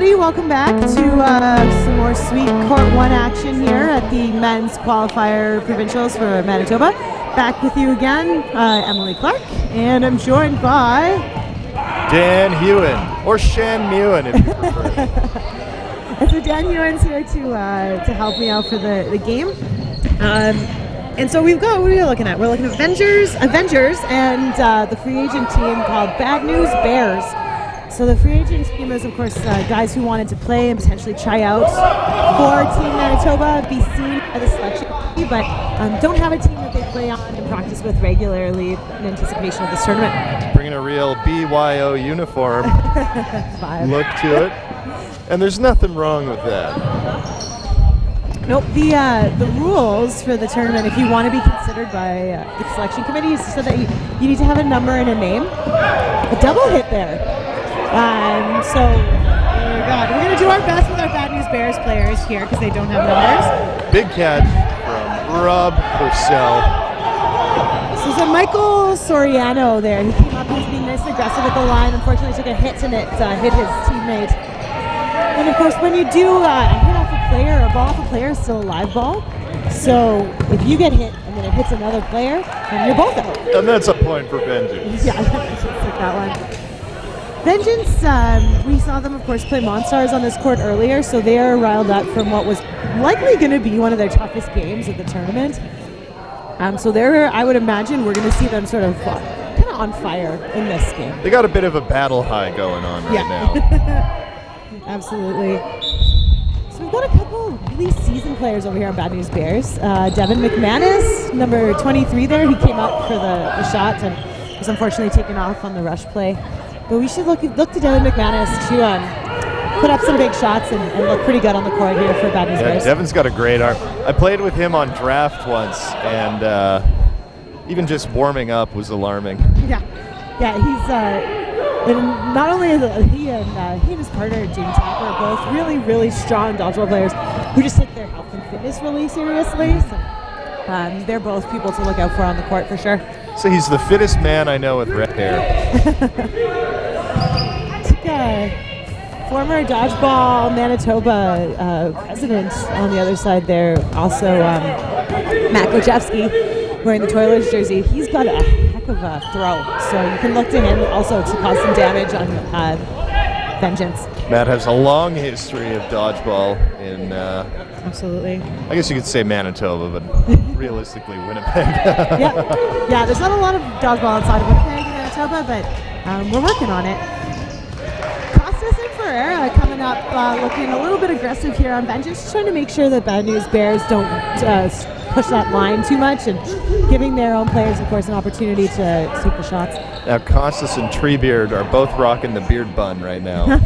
everybody. Welcome back to some more sweet Court 1 action here at the men's qualifier provincials for Manitoba. Back with you again, Emily Clark, and I'm joined by Dan Hewen, or Shan Mewen if you prefer. And so Dan Hewen's here to help me out for the game. And so we've got, what are we looking at? We're looking at Avengers, and the free agent team called Bad News Bears. So the free agent team is, of course, guys who wanted to play and potentially try out for Team Manitoba, be seen by the selection committee, but don't have a team that they play on and practice with regularly in anticipation of this tournament. Bringing a real BYO uniform look to it, and there's nothing wrong with that. Nope. The rules for the tournament, if you want to be considered by the selection committee, is so that you need to have a number and a name. A double hit there. So, oh my God, we're going to do our best with our Bad News Bears players here because they don't have numbers. Big catch from Rob Purcell. So it's a Michael Soriano there. He came up, he was being nice and aggressive at the line. Unfortunately, took a hit and it hit his teammate. And of course, when you do a hit off a player, a ball off a player is still a live ball. So if you get hit and then it hits another player, then you're both out. And that's a point for Vengeance. Yeah, I just took that one. Vengeance, we saw them, of course, play Monstars on this court earlier, so they are riled up from what was likely going to be one of their toughest games of the tournament. So I would imagine we're going to see them sort of kind of on fire in this game. They got a bit of a battle high going on right now. Absolutely. So we've got a couple really seasoned players over here on Bad News Bears. Devin McManus, number 23 there, he came up for the shot and was unfortunately taken off on the rush play. But we should look to Devin McManus to put up some big shots and look pretty good on the court here for Bad News Bears. Devin's got a great arm. I played with him on draft once, and even just warming up was alarming. Yeah, he's and not only is he and his partner James Tapper are both really, really strong dodgeball players who just take their health and fitness really seriously. So they're both people to look out for on the court for sure. So he's the fittest man I know with red hair. Former Dodgeball Manitoba president on the other side there, also Matt Glachevsky, wearing the Toilers jersey. He's got a heck of a throw, so you can look to him also to cause some damage on Vengeance. Matt has a long history of dodgeball in, absolutely. I guess you could say Manitoba, but realistically Winnipeg. Yeah, there's not a lot of dodgeball outside of Winnipeg and Manitoba, but we're working on it. Ferreira coming up, looking a little bit aggressive here on Vengeance, just trying to make sure that Bad News Bears don't push that line too much and giving their own players, of course, an opportunity to take the shots. Now, Costas and Treebeard are both rocking the beard bun right now.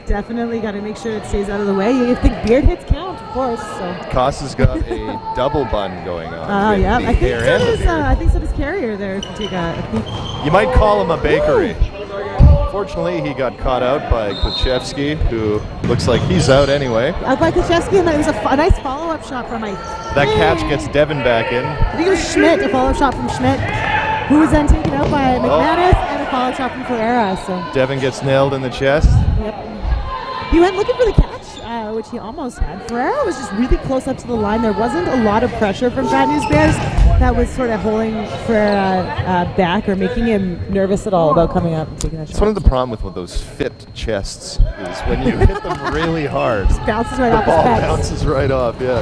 Definitely got to make sure it stays out of the way. You think beard hits count, of course. So. Costas got a double bun going on. Yeah, I think so does Carrier there. If you take a peek. You might call him a bakery. Fortunately, he got caught out by Klachevsky, who looks like he's out anyway. Out by Klachevsky, and it was a nice follow-up shot from That catch gets Devin back in. I think it was Schmidt, a follow-up shot from Schmidt, who was then taken out by McManus, and a follow-up shot from Ferreira. So Devin gets nailed in the chest. Yep. He went looking for the catch, which he almost had. Ferreira was just really close up to the line. There wasn't a lot of pressure from Bad News Bears that was sort of holding Ferreira back or making him nervous at all about coming up and taking that shot. It's one of the problem with those fit chests is when you hit them really hard, it bounces right off the ball his bounces right off, yeah.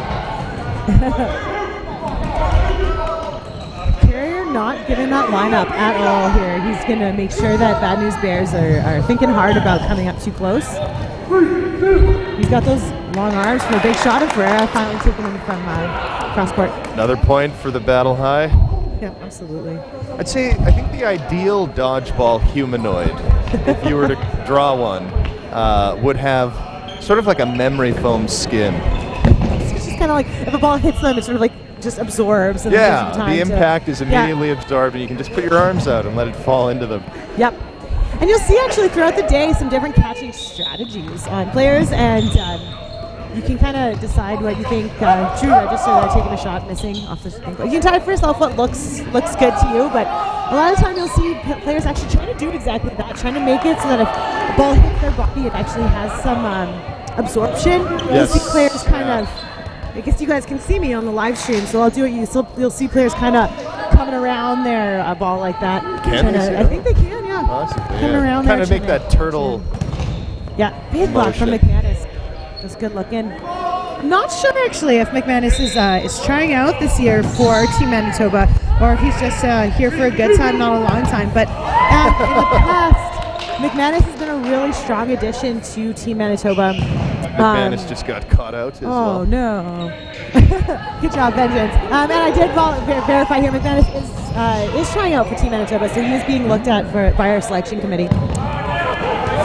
Carrier not giving that lineup at all here. He's going to make sure that Bad News Bears are thinking hard about coming up too close. He's got those long arms for a big shot of Ferreira, finally taking him from cross court. Another point for the battle high. Yeah, absolutely. I think the ideal dodgeball humanoid, if you were to draw one, would have sort of like a memory foam skin. It's just kind of like if a ball hits them, it sort of like just absorbs. And the impact is immediately absorbed, and you can just put your arms out and let it fall into them. Yep. And you'll see actually throughout the day some different catching strategies on players, and you can kind of decide what you think. True register, they're taking a shot, missing off the thing. But you can decide for yourself what looks good to you. But a lot of time you'll see players actually trying to do exactly that, trying to make it so that if the ball hits their body, it actually has some absorption. Yes. You see players kind of. I guess you guys can see me on the live stream, so I'll do it. You'll see players kind of coming around their ball like that. Can they see I think they can, yeah. Possibly, Coming around kind there. of make that turtle. Yeah, big block from motion. McManus. That's good looking. I'm not sure actually if McManus is trying out this year for Team Manitoba or if he's just here for a good time, not a long time. But in the past, McManus has been a really strong addition to Team Manitoba. McManus just got caught out as well. Oh no! Good job, Vengeance. And I did verify here. McManus is trying out for Team Manitoba, so he is being looked at by our selection committee.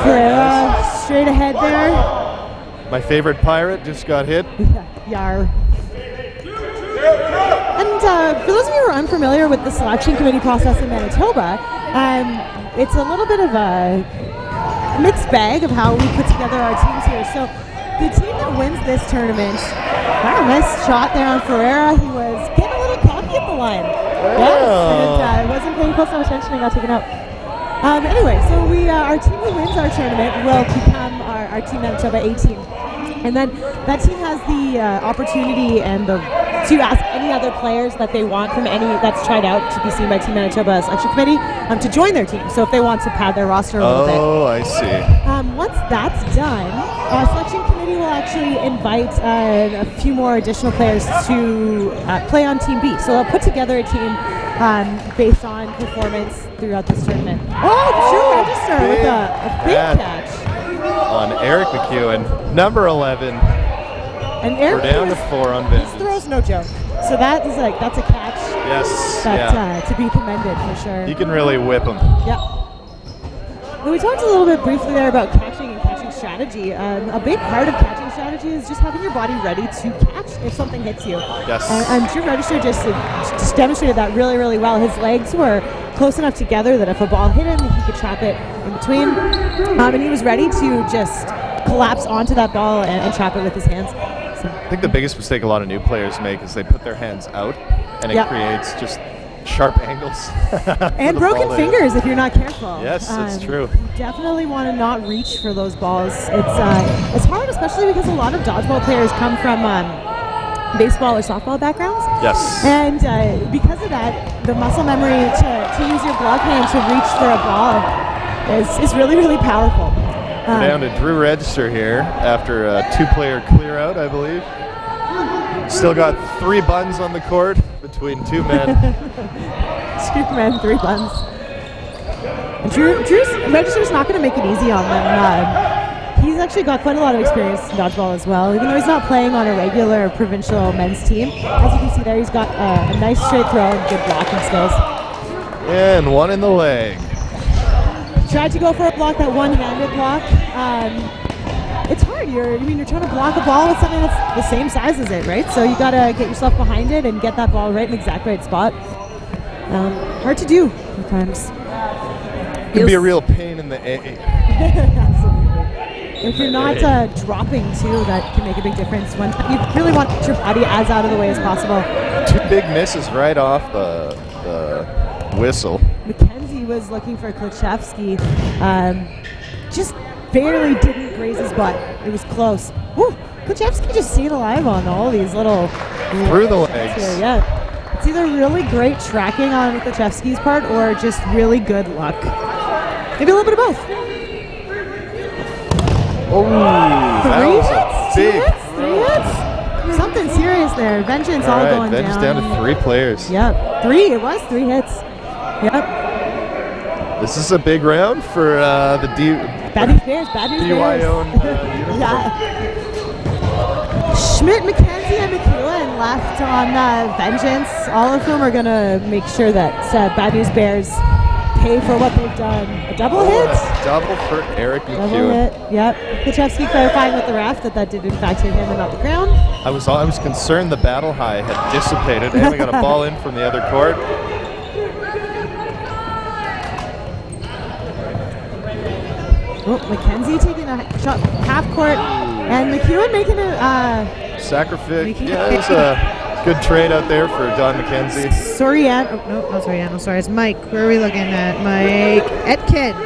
Ferreira straight ahead there. My favorite pirate just got hit. Yar. And for those of you who are unfamiliar with the selection committee process in Manitoba, it's a little bit of a mixed bag of how we put together our teams here. So the team that wins this tournament, wow, nice shot there on Ferreira. He was getting a little cocky at the line. Yes, and wasn't paying close enough attention and got taken out. Anyway, so our team who wins our tournament will become our Team Manitoba A team. And then that team has the opportunity and to ask any other players that they want from any that's tried out to be seen by Team Manitoba selection committee to join their team. So if they want to pad their roster a little bit. Oh, I see. Once that's done, our selection committee will actually invite a few more additional players to play on Team B. So they'll put together a team based on performance throughout this tournament. Oh, true register with a big catch. On Eric McEwen, number 11. And Eric We're down to 4 on Vengeance. His throw's no joke. So that's a catch. Yes. That to be commended for sure. You can really whip them. Yeah. Well, we talked a little bit briefly there about catching and catching strategy. A big part of catching strategy is just having your body ready to catch if something hits you. Yes. And Drew Register just demonstrated that really, really well. His legs were close enough together that if a ball hit him, he could trap it in between. And he was ready to just collapse onto that ball and trap it with his hands. So. I think the biggest mistake a lot of new players make is they put their hands out, and it creates just sharp angles. And broken fingers if you're not careful. Yes, it's true. You definitely want to not reach for those balls. It's hard, especially because a lot of dodgeball players come from baseball or softball backgrounds. Yes. And because of that, the muscle memory to use your glove hand to reach for a ball is really, really powerful. We're down to Drew Register here after a 2-player clear out, I believe. Still got 3 buns on the court between 2 men. 2 men, 3 buns. Drew's Register's not going to make it easy on them. He's actually got quite a lot of experience in dodgeball as well, even though he's not playing on a regular provincial men's team. As you can see there, he's got a nice straight throw and good blocking skills. And 1 in the leg. Tried to go for a block, that one-handed block. It's hard. You're trying to block a ball with something that's the same size as it, right? So you got to get yourself behind it and get that ball right in the exact right spot. Hard to do sometimes. It can be a real pain in the A. If you're not dropping too, that can make a big difference. When you really want to get your body as out of the way as possible. 2 big misses right off the whistle. Mackenzie was looking for Klitschewski. Just barely didn't graze his butt. It was close. Woo! Klitschewski just stayed alive on all these little... Through the legs. Here, yeah. It's either really great tracking on Klitschewski's part or just really good luck. Maybe a little bit of both. Oh, that was a big 3 hits? Something serious there. Vengeance all going Vengeance down. down to 3 players. Yep, 3. It was 3 hits. Yep. This is a big round for the Bad News Bears. Bad News Bears. DY-owned uniform. Yeah. Schmidt, McKenzie, and McEwen left on Vengeance. All of whom are going to make sure that Bad News Bears pay for what they've done. A double hit? Double for Eric Double McEwen. hit, yep. Klitschewski clarifying with the ref that did in fact hit him and not the ground. I was concerned the battle high had dissipated. And we got a ball in from the other court. Oh, McKenzie taking a shot half court. And McEwen making a sacrifice. Yeah, it was a good trade out there for Don McKenzie. Soriano. No, not Soriano. Sorry, it's Mike. Where are we looking at? Mike Etkin.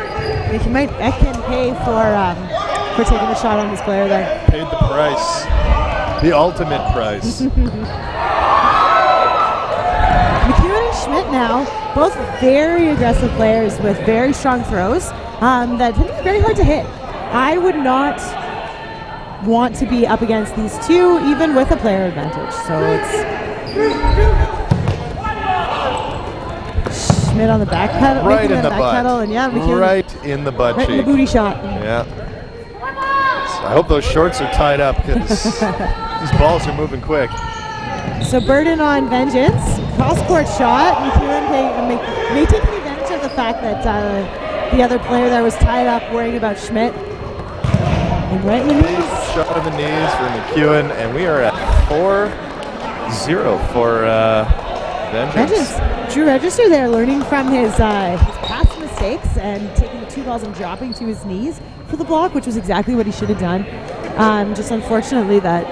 Mike Etkin pay for taking the shot on this player there. Paid the price. The ultimate price. McEwen and Schmidt now, both very aggressive players with very strong throws that tend to be very hard to hit. I would not want to be up against these two, even with a player advantage. So it's Schmidt on the back pedal, right in the butt. Pedal, and yeah, McEwen right in the butt cheek. In the booty shot. Yeah. So I hope those shorts are tied up because these balls are moving quick. So Burden on Vengeance, cross-court shot. McEwen may take advantage of the fact that the other player there was tied up worrying about Schmidt. And right in the knees. Shot in the knees for McEwen, and we are at 4-0 for Vengeance. Drew Register there, learning from his past mistakes and taking the 2 balls and dropping to his knees for the block, which was exactly what he should have done. Just unfortunately that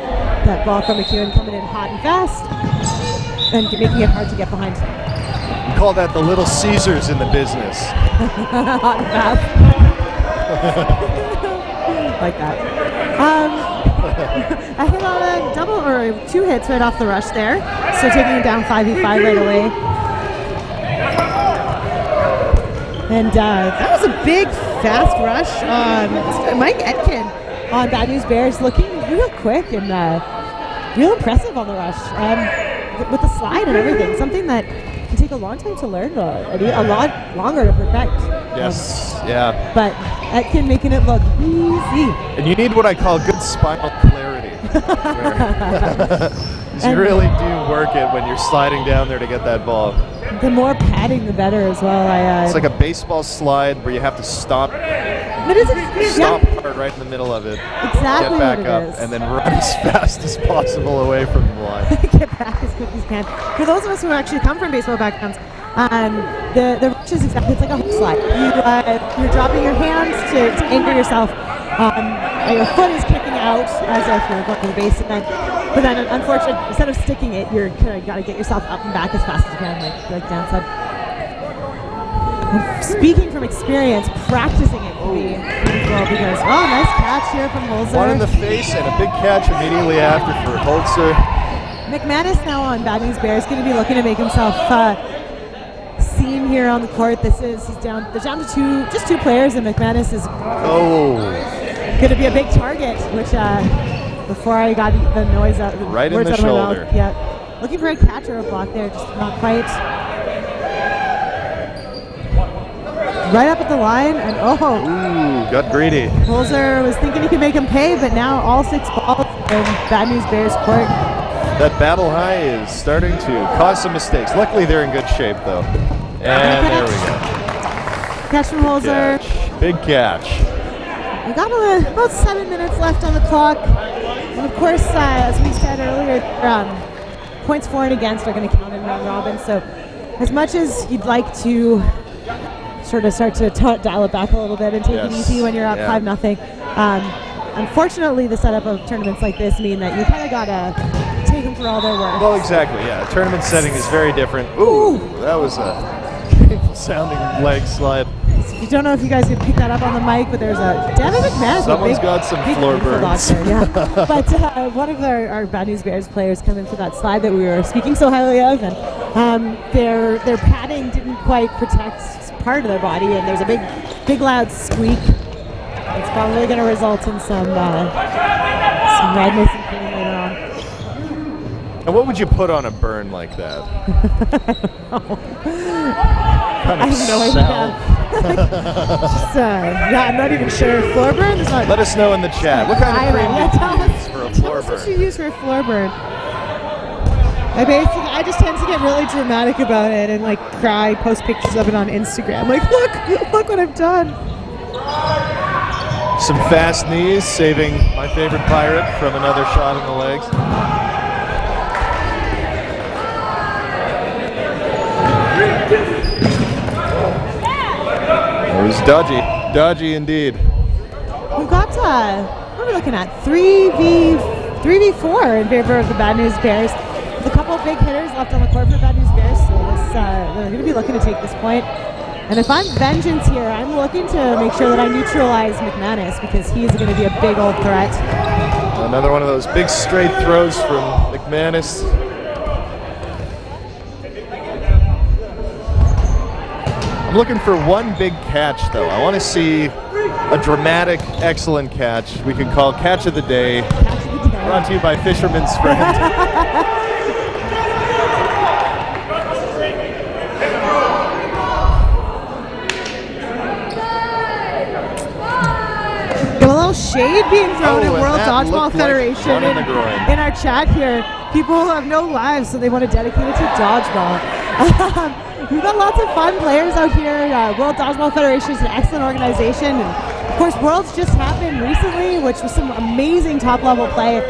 ball from McEwen coming in hot and fast and making it hard to get behind. We call that the Little Caesars in the business. Hot and fast. Like that. I hit on a double or 2 hits right off the rush there, so taking it down 5v5 right away. And that was a big, fast rush. Mike Etkin on Bad News Bears looking real quick and real impressive on the rush with the slide and everything. Something that can take a long time to learn, a lot longer to perfect. Yes, yeah. But Etkin making it look easy. And you need what I call good spinal clarity. You really do work it when you're sliding down there to get that ball. The more padding, the better as well. It's like a baseball slide where you have to stop. Stop hard right in the middle of it. Exactly. Get back up and then run as fast as possible away from the line. Get back as quick as you can. For those of us who actually come from baseball backgrounds, the rush is exactly, it's like a hook slide. You're dropping your hands to anchor yourself. Your foot is kicking out as if you're going to the base, but then unfortunately, instead of sticking it, you're kind of got to get yourself up and back as fast as you can, like Dan said. And speaking from experience, practicing it can be well because nice catch here from Holzer. One in the face and a big catch immediately after for Holzer. McManus now on Bad News Bears going to be looking to make himself seen here on the court. He's down to just two players, and McManus is going to be a big target, which before I got the noise out, right in the shoulder. Yeah, looking for a catch or a block there, just not quite. Right up at the line, and got greedy. Holzer was thinking he could make him pay, but now all 6 balls in Bad News Bears court. That battle high is starting to cause some mistakes. Luckily, they're in good shape, though. And there we go. Catch from Holzer. Big catch. We got about 7 minutes left on the clock. And of course, as we said earlier, points for and against are going to count in round robin. So as much as you'd like to sort of start to dial it back a little bit and take it easy when you're up 5-0, unfortunately, the setup of tournaments like this mean that you kind of got to take them for all they're worth. Well, exactly, yeah. The tournament setting is very different. Ooh, that was a painful sounding leg slide. You don't know if you guys could pick that up on the mic, but there's a Devin McManus. Someone's got some floor burns. There, but one of our Bad News Bears players come in for that slide that we were speaking so highly of, and their padding didn't quite protect part of their body, and there's a big loud squeak. It's probably going to result in some redness and pain later on. And what would you put on a burn like that? I have no idea. I'm not even sure. Floor burn? Let us know in the chat. What kind of cream do you use for a floor burn? What you use for a floor burn? I just tend to get really dramatic about it and like cry, post pictures of it on Instagram. Like, look what I've done. Some fast knees, saving my favorite pirate from another shot in the legs. It was dodgy indeed. We've got are we looking at? 3v4 in favor of the Bad News Bears. With a couple of big hitters left on the court for Bad News Bears, so they're going to be looking to take this point. And if I'm Vengeance here, I'm looking to make sure that I neutralize McManus because he's going to be a big old threat. Another one of those big straight throws from McManus. I'm looking for one big catch, though. I want to see a dramatic, excellent catch. We could call Catch of the Day. Catch of the Day. Brought to you by Fisherman's Friend. A little shade being thrown at World Dodgeball Federation like in our chat here. People who have no lives, so they want to dedicate it to dodgeball. We've got lots of fun players out here. World Dodgeball Federation is an excellent organization. And of course, Worlds just happened recently, which was some amazing top-level play.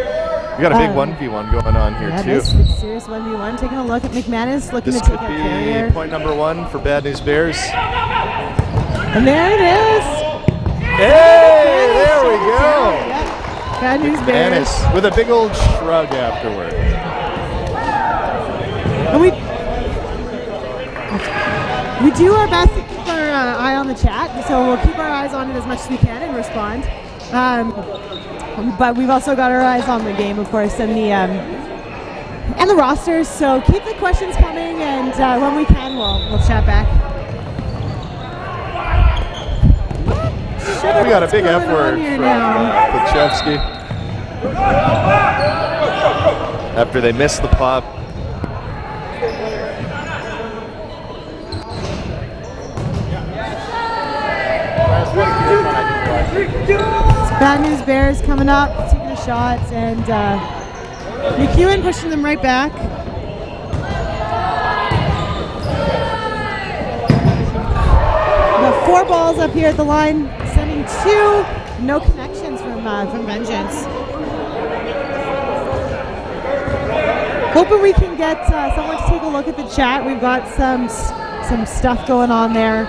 We got a big 1v1 going on here, too. Nice, serious 1v1. Taking a look at McManus, looking to take out Carrier. This could be point number 1 for Bad News Bears. And there it is. Hey, there we go. Yep. Bad News Bears. McManus with a big old shrug afterward. And we do our best to keep our eye on the chat, so we'll keep our eyes on it as much as we can and respond. But we've also got our eyes on the game, of course, and the rosters. So keep the questions coming, and when we can, we'll chat back. We got a big F word from Kuchevsky after they missed the pop. Bad News Bears coming up, taking a shot, and McEwen pushing them right back. We got 4 balls up here at the line, sending 2. No connections from Vengeance. Hoping we can get someone to take a look at the chat. We've got some stuff going on there.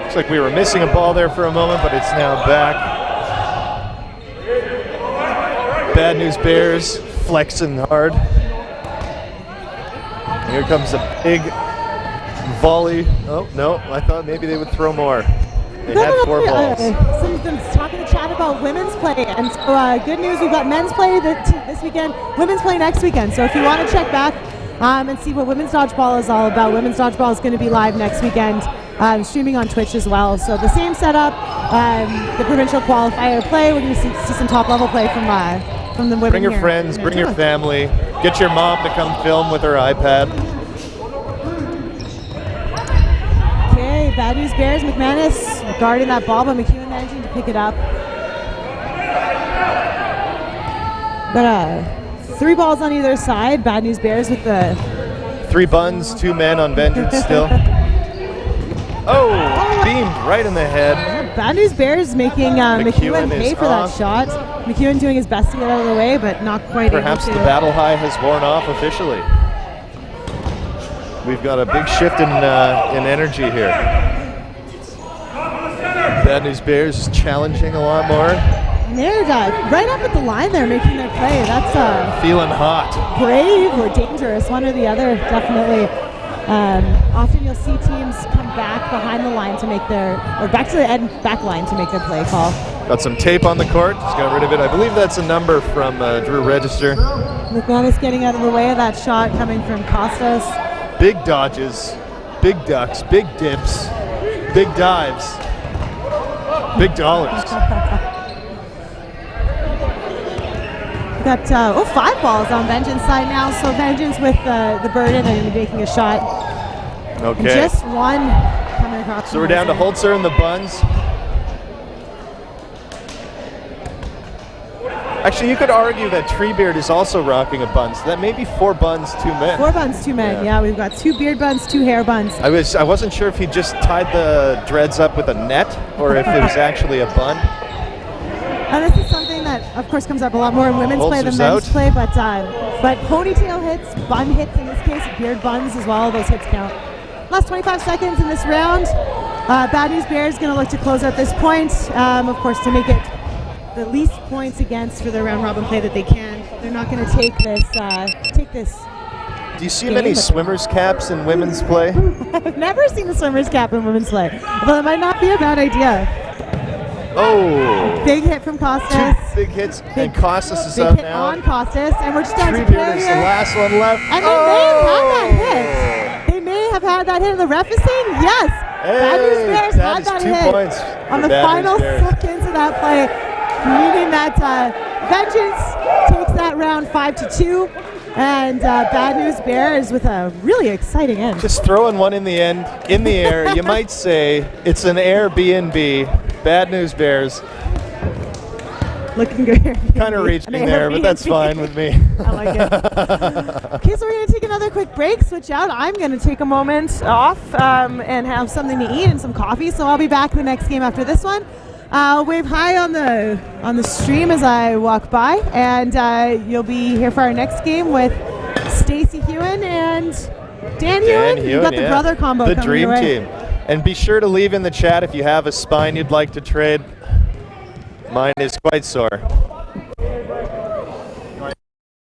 Looks like we were missing a ball there for a moment, but it's now back. Bad News Bears flexing hard. Here comes a big volley. Oh, no, I thought maybe they would throw more. They had 4 balls. Someone's talking to chat about women's play, and so good news, we've got men's play this weekend, women's play next weekend. So if you want to check back and see what women's dodgeball is all about, women's dodgeball is going to be live next weekend. Streaming on Twitch as well. So the same setup, the provincial qualifier play. We're going to see some top-level play from the women. Bring your friends, bring your family. Get your mom to come film with her iPad. Okay, Bad News Bears, McManus guarding that ball, but McEwen managing to pick it up. But 3 balls on either side. Bad News Bears with the 3 buns, 2 men on Vengeance still. Oh, beamed right in the head. Bad News Bears making McEwen pay for that shot. McEwen doing his best to get out of the way, but not quite Perhaps able to. the battle high has worn off officially. We've got a big shift in energy here. Bad News Bears is challenging a lot more. And they're right up at the line there making their play. That's feeling hot. Brave or dangerous, one or the other, definitely. Often you'll see teams come back behind the line to make or back to the end back line to make their play call. Got some tape on the court, just got rid of it. I believe that's a number from Drew Register. McManus getting out of the way of that shot coming from Costas. Big dodges, big ducks, big dips, big dives, big dollars. We've got 5 balls on Vengeance side now, so Vengeance with the burden and making a shot. Okay. And just 1 coming across. So we're down to Holzer and the buns. Actually, you could argue that Treebeard is also rocking a bun, so that may be 4 buns, 2 men. 4 buns, 2 men. Yeah, we've got 2 beard buns, 2 hair buns. I wasn't sure if he just tied the dreads up with a net or if it was actually a bun. And this is something that, of course, comes up a lot more in women's play than men's play, but ponytail hits, bun hits in this case, beard buns as well, those hits count. Last 25 seconds in this round. Bad News Bears going to look to close out this point, of course, to make it the least points against for their round robin play that they can. They're not going to take this. Do you see many swimmers' caps in women's play? I've never seen a swimmer's cap in women's play, although it might not be a bad idea. Oh! Big hit from Costas. Two big hits, and Costas is Big up hit now. on Costas, and we're just down to Treebeard is the Carrier. last one left. And they may have had that hit. The ref is saying yes. Bad News Bears that had is that 2 hit points on for the Bad final News Bears. seconds of that play, meaning that Vengeance takes that round 5-2, and Bad News Bears with a really exciting end. Just throwing one in the air. You might say it's an Airbnb. Bad News Bears. Looking good here. Kind of reaching there, but that's fine with me. I like it. Okay, so we're going to take another quick break, switch out. I'm going to take a moment off and have something to eat and some coffee, so I'll be back in the next game after this one. I'll wave hi on the stream as I walk by, and you'll be here for our next game with Stacey Hewen and Dan Hewen. You've got the brother combo the coming dream your way. team. And be sure to leave in the chat if you have a spine you'd like to trade. Mine is quite sore.